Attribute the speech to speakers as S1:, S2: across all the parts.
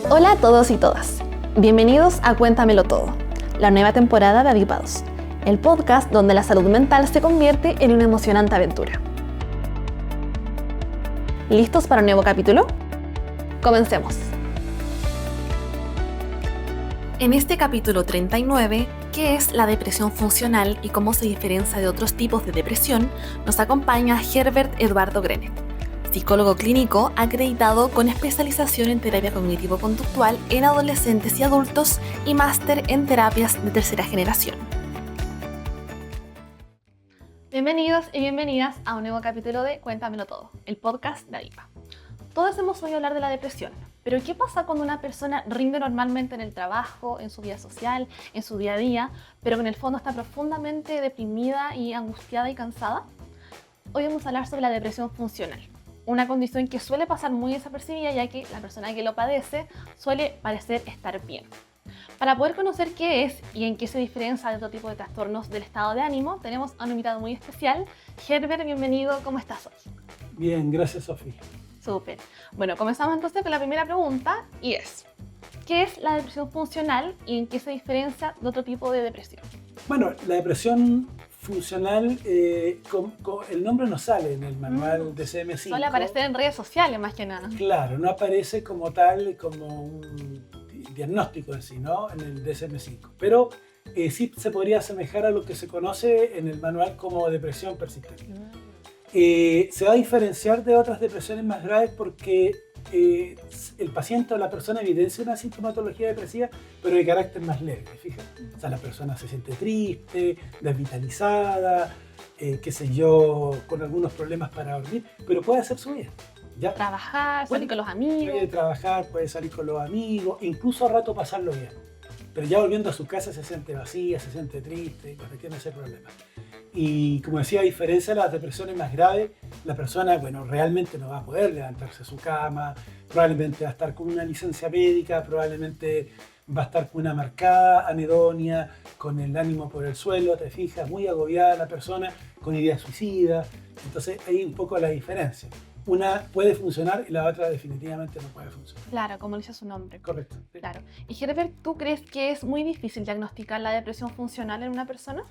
S1: Hola a todos y todas. Bienvenidos a Cuéntamelo Todo, la nueva temporada de Avipados, el podcast donde la salud mental se convierte en una emocionante aventura. ¿Listos para un nuevo capítulo? Comencemos. En este capítulo 39, ¿qué es la depresión funcional y cómo se diferencia de otros tipos de depresión?, nos acompaña Herbert Eduardo Grenet, psicólogo clínico acreditado con especialización en terapia cognitivo-conductual en adolescentes y adultos y máster en terapias de tercera generación. Bienvenidos y bienvenidas a un nuevo capítulo de Cuéntamelo Todo, el podcast de Avipa. Todos hemos oído hablar de la depresión, pero ¿qué pasa cuando una persona rinde normalmente en el trabajo, en su vida social, en su día a día, pero que en el fondo está profundamente deprimida y angustiada y cansada? Hoy vamos a hablar sobre la depresión funcional, una condición que suele pasar muy desapercibida, ya que la persona que lo padece suele parecer estar bien. Para poder conocer qué es y en qué se diferencia de otro tipo de trastornos del estado de ánimo, tenemos a un invitado muy especial. Herbert, bienvenido, ¿cómo estás hoy?
S2: Bien, gracias, Sofía.
S1: Súper. Bueno, comenzamos entonces con la primera pregunta y es: ¿qué es la depresión funcional y en qué se diferencia de otro tipo de depresión?
S2: Bueno, la depresión funcional, el nombre no sale en el manual de DSM-5.
S1: Suele aparecer en redes sociales más que nada.
S2: Claro, no aparece como tal, como un diagnóstico en sí, ¿no? En el DSM-5. Pero sí se podría asemejar a lo que se conoce en el manual como depresión persistente. Se va a diferenciar de otras depresiones más graves porque el paciente o la persona evidencia una sintomatología depresiva, pero de carácter más leve, fíjate. O sea, la persona se siente triste, desvitalizada, qué sé yo, con algunos problemas para dormir, pero puede hacer su vida. ¿Ya?
S1: Trabajar, salir con los amigos.
S2: Puede trabajar, puede salir con los amigos, incluso a rato pasarlo bien. Pero ya volviendo a su casa se siente vacía, se siente triste, pues tiene ese problema. Y como decía, a diferencia de las depresiones más graves, la persona, bueno, realmente no va a poder levantarse de su cama, probablemente va a estar con una licencia médica, probablemente va a estar con una marcada anedonia, con el ánimo por el suelo, te fijas, muy agobiada la persona, con ideas suicidas. Entonces ahí un poco la diferencia. Una puede funcionar y la otra definitivamente no puede funcionar.
S1: Claro, como dice su nombre.
S2: Correcto. Sí.
S1: Claro. Y Herbert, ¿tú crees que es muy difícil diagnosticar la depresión funcional en una persona?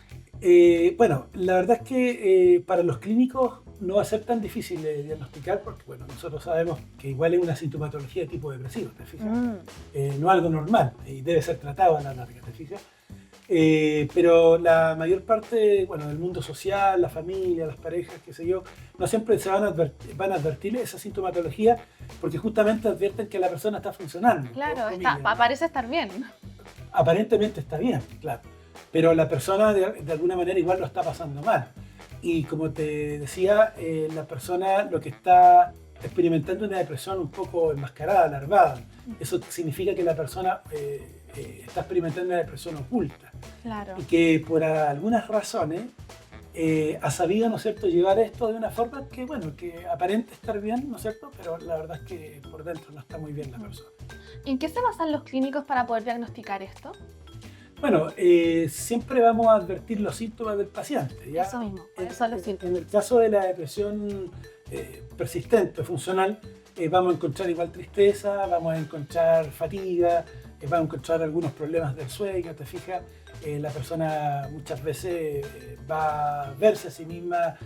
S2: Bueno, la verdad es que para los clínicos no va a ser tan difícil de diagnosticar porque, bueno, nosotros sabemos que igual es una sintomatología de tipo depresivo, ¿te fijas? No algo normal y debe ser tratado a la larga, ¿te fijas? Pero la mayor parte, bueno, del mundo social, la familia, las parejas, qué sé yo, no siempre se van a advertir esa sintomatología porque justamente advierten que la persona está funcionando.
S1: Claro, parece estar bien.
S2: Aparentemente está bien, claro, pero la persona de alguna manera igual lo está pasando mal. Y como te decía, la persona lo que está experimentando una depresión un poco enmascarada, alarmada. Eso significa que la persona está experimentando una depresión oculta.
S1: Claro.
S2: Y que por algunas razones ha sabido, ¿no es cierto?, llevar esto de una forma que, bueno, que aparente estar bien, ¿no es cierto?, pero la verdad es que por dentro no está muy bien la persona.
S1: ¿En qué se basan los clínicos para poder diagnosticar esto?
S2: Bueno, siempre vamos a advertir los síntomas del paciente, ¿ya?
S1: Eso mismo, son los síntomas.
S2: En el caso de la depresión persistente, funcional, vamos a encontrar igual tristeza, vamos a encontrar fatiga, vamos a encontrar algunos problemas del sueño, ¿te fijas? La persona muchas veces va a verse a sí misma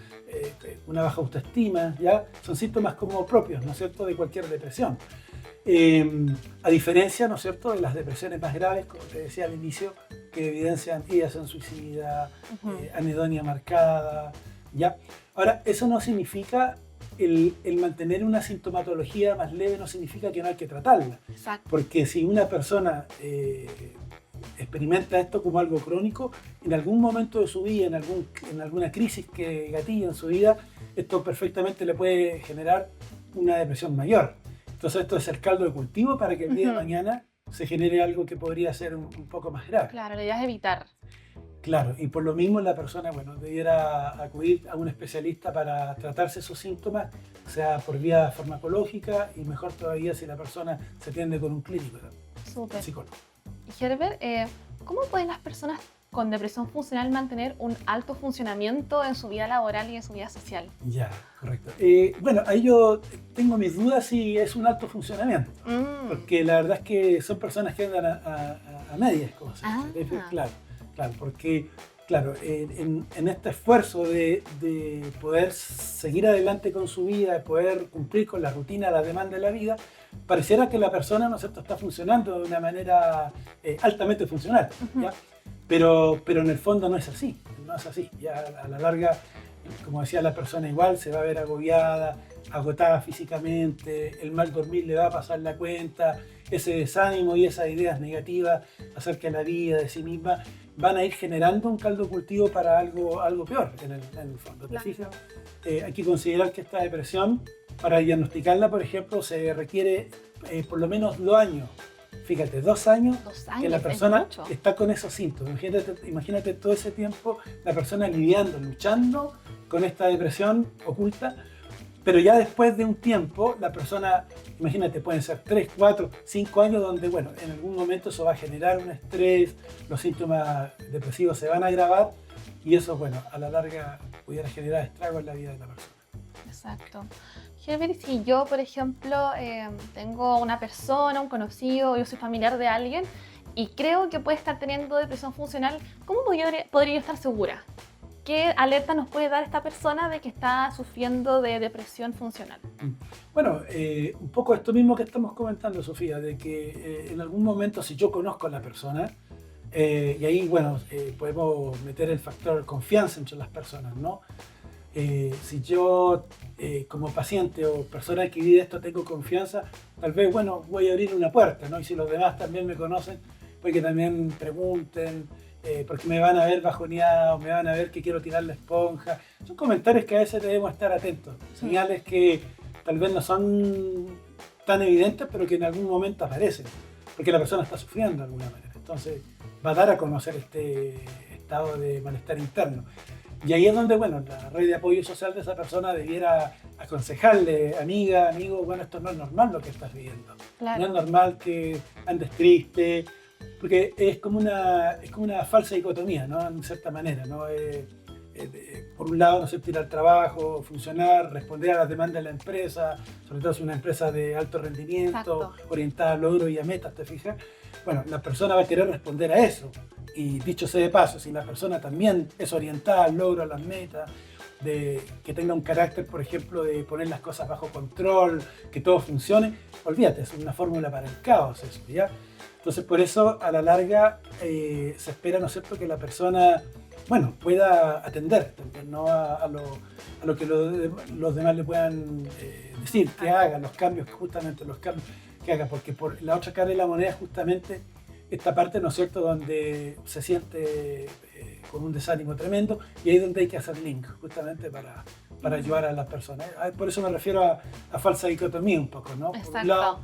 S2: una baja autoestima, ¿ya? Son síntomas como propios, ¿no es cierto?, de cualquier depresión. A diferencia, ¿no es cierto?, de las depresiones más graves, como te decía al inicio, que evidencian ideación suicida, anedonia marcada, ¿ya? Ahora, eso no significa, el mantener una sintomatología más leve no significa que no hay que tratarla.
S1: Exacto.
S2: Porque si una persona experimenta esto como algo crónico, en algún momento de su vida, en alguna crisis que gatilla en su vida, esto perfectamente le puede generar una depresión mayor. Entonces esto es el caldo de cultivo para que el día de mañana se genere algo que podría ser un poco más grave.
S1: Claro, la idea es evitar.
S2: Claro, y por lo mismo la persona, bueno, debiera acudir a un especialista para tratarse sus síntomas, sea por vía farmacológica y mejor todavía si la persona se atiende con un clínico,
S1: Súper.
S2: un psicólogo.
S1: Y Herbert, ¿cómo pueden las personas con depresión funcional mantener un alto funcionamiento en su vida laboral y en su vida social?
S2: Ya, correcto. Bueno, ahí yo tengo mis dudas si es un alto funcionamiento, porque la verdad es que son personas que andan a medias, como se dice. Claro, claro, porque claro, en este esfuerzo de poder seguir adelante con su vida, de poder cumplir con la rutina, la demanda de la vida, pareciera que la persona, ¿no es cierto?, está funcionando de una manera altamente funcional, ¿ya? Pero en el fondo no es así, no es así. Ya a la larga, como decía, la persona igual se va a ver agobiada, agotada físicamente, el mal dormir le va a pasar la cuenta, ese desánimo y esas ideas negativas acerca de la vida, de sí misma, van a ir generando un caldo cultivo para algo peor en el fondo. ¿Te fijas? Hay que considerar que esta depresión, para diagnosticarla, por ejemplo, se requiere por lo menos 2 años. Fíjate, 2 años que la persona está con esos síntomas. Imagínate todo ese tiempo la persona lidiando, luchando con esta depresión oculta, pero ya después de un tiempo la persona, imagínate, pueden ser 3, 4, 5 años donde, bueno, en algún momento eso va a generar un estrés, los síntomas depresivos se van a agravar y eso, bueno, a la larga pudiera generar estragos en la vida de la persona.
S1: Exacto. Helber, si yo, por ejemplo, tengo una persona, un conocido, yo soy familiar de alguien y creo que puede estar teniendo depresión funcional, ¿cómo podría estar segura? ¿Qué alerta nos puede dar esta persona de que está sufriendo de depresión funcional?
S2: Bueno, un poco esto mismo que estamos comentando, Sofía, de que en algún momento, si yo conozco a la persona, y ahí, bueno, podemos meter el factor confianza entre las personas, ¿no? Si yo como paciente o persona que vive esto tengo confianza, tal vez, bueno, voy a abrir una puerta, ¿no? Y si los demás también me conocen, pues que también pregunten, porque me van a ver bajoneado, me van a ver que quiero tirar la esponja. Son comentarios que a veces debemos estar atentos, señales que tal vez no son tan evidentes, pero que en algún momento aparecen, porque la persona está sufriendo de alguna manera. Entonces va a dar a conocer este estado de malestar interno. Y ahí es donde, bueno, la red de apoyo social de esa persona debiera aconsejarle, amiga, amigo, bueno, esto no es normal lo que estás viviendo. Claro. No es normal que andes triste, porque es como una falsa dicotomía, ¿no? En cierta manera, ¿no? Por un lado, no sé, ir al trabajo, funcionar, responder a las demandas de la empresa, sobre todo si es una empresa de alto rendimiento, orientada a logros y a metas, ¿te fijas? Bueno, la persona va a querer responder a eso. Y dicho sea de paso, si la persona también es orientada al logro, a las metas, de que tenga un carácter, por ejemplo, de poner las cosas bajo control, que todo funcione, olvídate, es una fórmula para el caos eso, ¿ya? Entonces, por eso, a la larga, se espera, ¿no es cierto?, que la persona, bueno, pueda atender también, ¿no?, a lo que los demás le puedan decir, que haga, los cambios que haga, porque por la otra cara de la moneda justamente esta parte, ¿no es cierto?, donde se siente con un desánimo tremendo y ahí es donde hay que hacer link, justamente para ayudar a las personas. Por eso me refiero a falsa dicotomía un poco, ¿no?
S1: Exacto.
S2: Por un lado,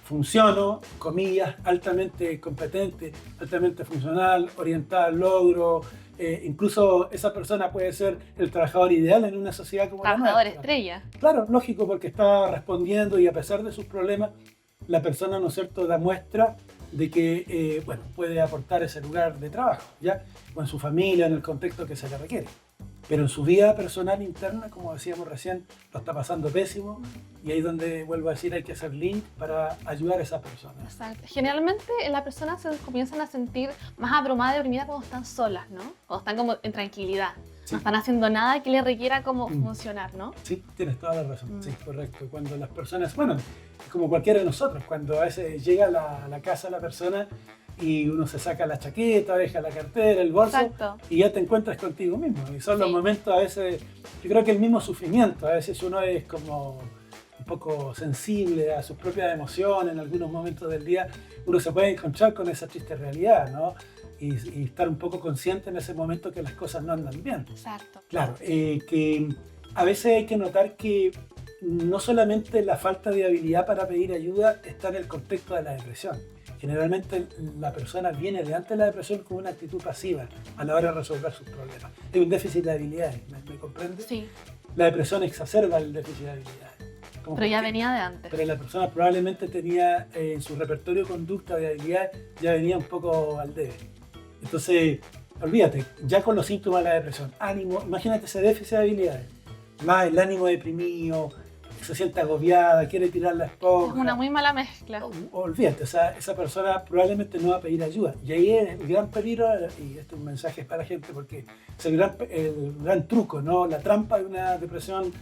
S2: funciono, comillas, altamente competente, altamente funcional, orientada al logro, incluso esa persona puede ser el trabajador ideal en una sociedad como la nuestra.
S1: Trabajador estrella.
S2: Claro, lógico, porque está respondiendo y a pesar de sus problemas, la persona, ¿no es cierto?, da muestra de que bueno, puede aportar ese lugar de trabajo, ¿ya? O en su familia, en el contexto que se le requiere. Pero en su vida personal interna, como decíamos recién, lo está pasando pésimo y ahí es donde, vuelvo a decir, hay que hacer link para ayudar a esa persona.
S1: Exacto. Generalmente las personas se comienzan a sentir más abrumadas y deprimidas cuando están solas, ¿no? Cuando están como en tranquilidad. Sí. No están haciendo nada que les requiera como funcionar, ¿no?
S2: Sí, tienes toda la razón. Sí, correcto. Cuando las personas, bueno, como cualquiera de nosotros, cuando a veces llega a la casa la persona y uno se saca la chaqueta, deja la cartera, el bolso. Exacto. Y ya te encuentras contigo mismo. Y son los momentos a veces, yo creo que el mismo sufrimiento, a veces uno es como un poco sensible a sus propias emociones, en algunos momentos del día uno se puede encontrar con esa triste realidad, ¿no? Y estar un poco consciente en ese momento que las cosas no andan bien.
S1: Exacto.
S2: Claro, que a veces hay que notar que no solamente la falta de habilidad para pedir ayuda está en el contexto de la depresión. Generalmente la persona viene delante de la depresión con una actitud pasiva a la hora de resolver sus problemas. Hay un déficit de habilidades, ¿me comprende?
S1: Sí.
S2: La depresión exacerba el déficit de habilidades.
S1: Pero ya venía de antes.
S2: Pero la persona probablemente tenía en su repertorio de conducta de habilidades, ya venía un poco al debe. Entonces, olvídate, ya con los síntomas de la depresión, ánimo, imagínate ese déficit de habilidades, más el ánimo deprimido, se siente agobiada, quiere tirar la
S1: Es
S2: esponja.
S1: una muy mala mezcla.
S2: Olvídate, esa persona probablemente no va a pedir ayuda. Y ahí es el gran peligro, y este es un mensaje para la gente, porque es el gran truco, ¿no? La trampa de una depresión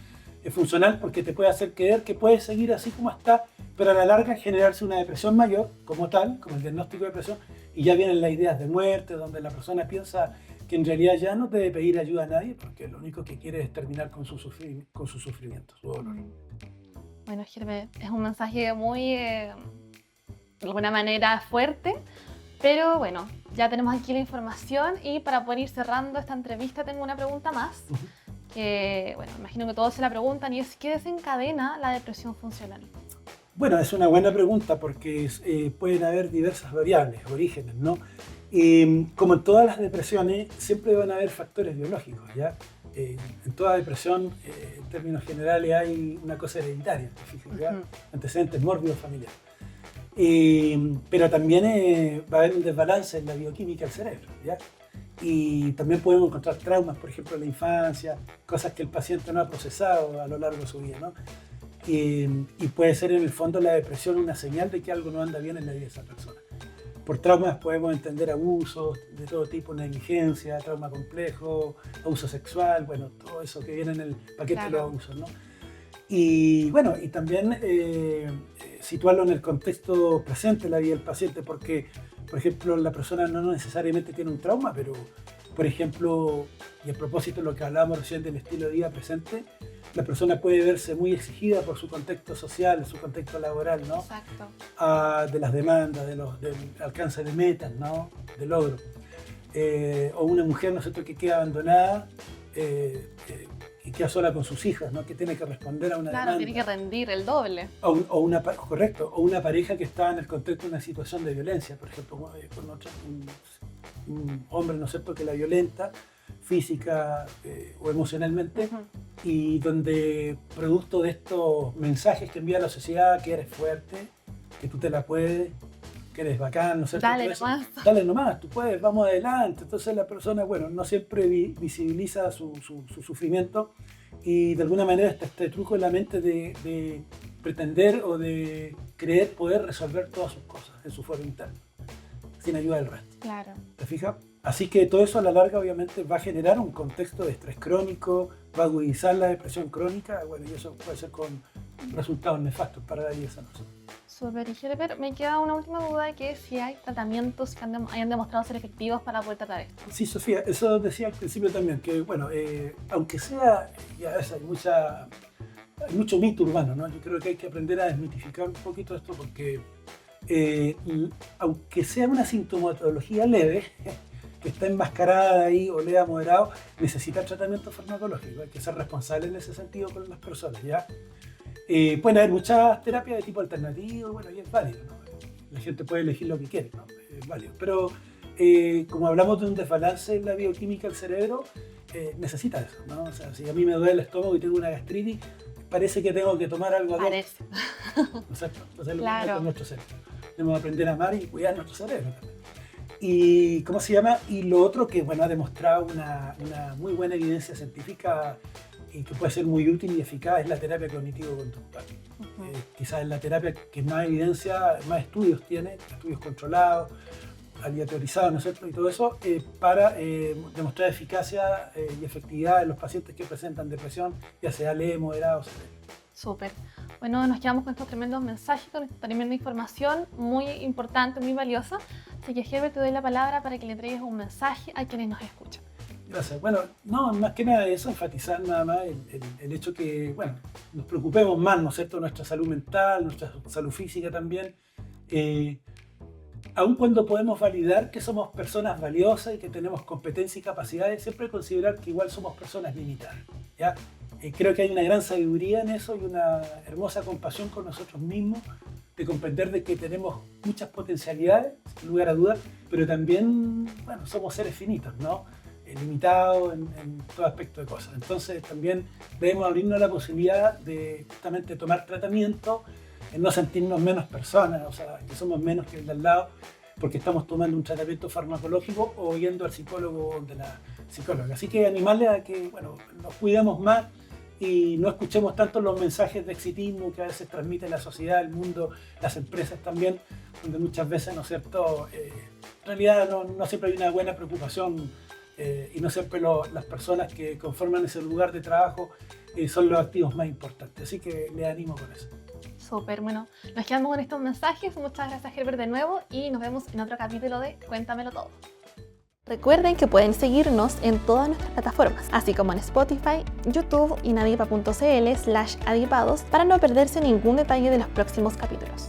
S2: funcional, porque te puede hacer creer que puedes seguir así como está, pero a la larga generarse una depresión mayor, como tal, como el diagnóstico de depresión, y ya vienen las ideas de muerte, donde la persona piensa que en realidad ya no debe pedir ayuda a nadie, porque lo único que quiere es terminar con su sufrimiento, su dolor.
S1: Bueno, Gerbe, es un mensaje muy, de alguna manera, fuerte, pero bueno, ya tenemos aquí la información y para poder ir cerrando esta entrevista tengo una pregunta más, que, bueno, imagino que todos se la preguntan y es ¿qué desencadena la depresión funcional?
S2: Bueno, es una buena pregunta porque pueden haber diversas variables, orígenes, ¿no? Como en todas las depresiones, siempre van a haber factores biológicos, ¿ya? En toda depresión, en términos generales, hay una cosa hereditaria, ¿ya? Antecedentes mórbidos familiares. Pero también va a haber un desbalance en la bioquímica del cerebro, ¿ya? Y también podemos encontrar traumas, por ejemplo, en la infancia, cosas que el paciente no ha procesado a lo largo de su vida, ¿no? Y puede ser en el fondo la depresión una señal de que algo no anda bien en la vida de esa persona. Por traumas podemos entender abusos de todo tipo, negligencia, trauma complejo, abuso sexual, bueno, todo eso que viene en el paquete de los abusos, ¿no? Y bueno, y también situarlo en el contexto presente de la vida del paciente, porque, por ejemplo, la persona no necesariamente tiene un trauma, pero, por ejemplo, y a propósito de lo que hablábamos recién del estilo de vida presente, la persona puede verse muy exigida por su contexto social, su contexto laboral, ¿no?
S1: Exacto.
S2: De las demandas, del alcance de metas, ¿no? De logro. O una mujer, ¿no es cierto?, que queda abandonada y queda sola con sus hijas, ¿no? Que tiene que responder a una demanda.
S1: Tiene que rendir el doble.
S2: Correcto, o una pareja que está en el contexto de una situación de violencia, por ejemplo, con un hombre, ¿no es cierto?, que la violenta física o emocionalmente, y donde producto de estos mensajes que envía la sociedad, que eres fuerte, que tú te la puedes, que eres bacán, ¿no es cierto?
S1: Dale nomás.
S2: Dale nomás, tú puedes, vamos adelante. Entonces la persona, bueno, no siempre visibiliza su sufrimiento, y de alguna manera está este truco en la mente de pretender o de creer poder resolver todas sus cosas en su foro interno, sin ayuda del resto.
S1: Claro.
S2: ¿Te fijas? Así que todo eso a la larga obviamente va a generar un contexto de estrés crónico, va a agudizar la depresión crónica, bueno, y eso puede ser con resultados nefastos para la vida sana.
S1: Súper, y Gerber, me queda una última duda, que es si hay tratamientos que hayan demostrado ser efectivos para poder tratar esto.
S2: Sí, Sofía, eso decía al principio también, que bueno, aunque sea, y a veces hay mucho mito urbano, ¿no? Yo creo que hay que aprender a desmitificar un poquito esto, porque aunque sea una sintomatología leve, que está enmascarada ahí o leve a moderado, necesita tratamiento farmacológico. Hay que ser responsable en ese sentido con las personas, ¿ya? Pueden haber muchas terapias de tipo alternativo, bueno, y es válido, ¿no? La gente puede elegir lo que quiere, ¿no? Es válido. Pero como hablamos de un desbalance en la bioquímica del cerebro, necesita eso, ¿no? O sea, si a mí me duele el estómago y tengo una gastritis, parece que tengo que tomar algo.
S1: Parece.
S2: ¿No es cierto? Entonces
S1: Claro.
S2: lo con nuestro cerebro. Debemos aprender a amar y cuidar nuestro cerebro también. Y, ¿cómo se llama? Y lo otro que, bueno, ha demostrado una muy buena evidencia científica y que puede ser muy útil y eficaz es la terapia cognitivo-conductual. Quizás es la terapia que más evidencia, más estudios tiene, estudios controlados, aleatorizados, ¿no es cierto? Y todo eso para demostrar eficacia y efectividad en los pacientes que presentan depresión, ya sea leve, moderada o severa.
S1: Súper. Bueno, nos quedamos con estos tremendos mensajes, con esta tremenda información muy importante, muy valiosa. Así que, Gerber, te doy la palabra para que le entregues un mensaje a quienes nos escuchan.
S2: Gracias. Bueno, no, más que nada eso, enfatizar nada más el hecho que, bueno, nos preocupemos más, ¿no es cierto?, nuestra salud mental, nuestra salud física también. Aun cuando podemos validar que somos personas valiosas y que tenemos competencias y capacidades, siempre considerar que igual somos personas limitadas, ¿ya? Creo que hay una gran sabiduría en eso y una hermosa compasión con nosotros mismos, de comprender de que tenemos muchas potencialidades, sin lugar a dudas, pero también, bueno, somos seres finitos, ¿no? Limitados en todo aspecto de cosas. Entonces también debemos abrirnos a la posibilidad de justamente tomar tratamiento, en no sentirnos menos personas, o sea, que somos menos que el de al lado, porque estamos tomando un tratamiento farmacológico o yendo al psicólogo de la psicóloga. Así que animarles a que nos cuidemos más y no escuchemos tanto los mensajes de exitismo que a veces transmite la sociedad, el mundo, las empresas también, donde muchas veces, ¿no es cierto?, en realidad no siempre hay una buena preocupación y no siempre las personas que conforman ese lugar de trabajo son los activos más importantes. Así que les animo con eso.
S1: Súper, bueno, nos quedamos con estos mensajes. Muchas gracias, Herbert, de nuevo, y nos vemos en otro capítulo de Cuéntamelo Todo. Recuerden que pueden seguirnos en todas nuestras plataformas, así como en Spotify, YouTube y nadipa.cl/adipados para no perderse ningún detalle de los próximos capítulos.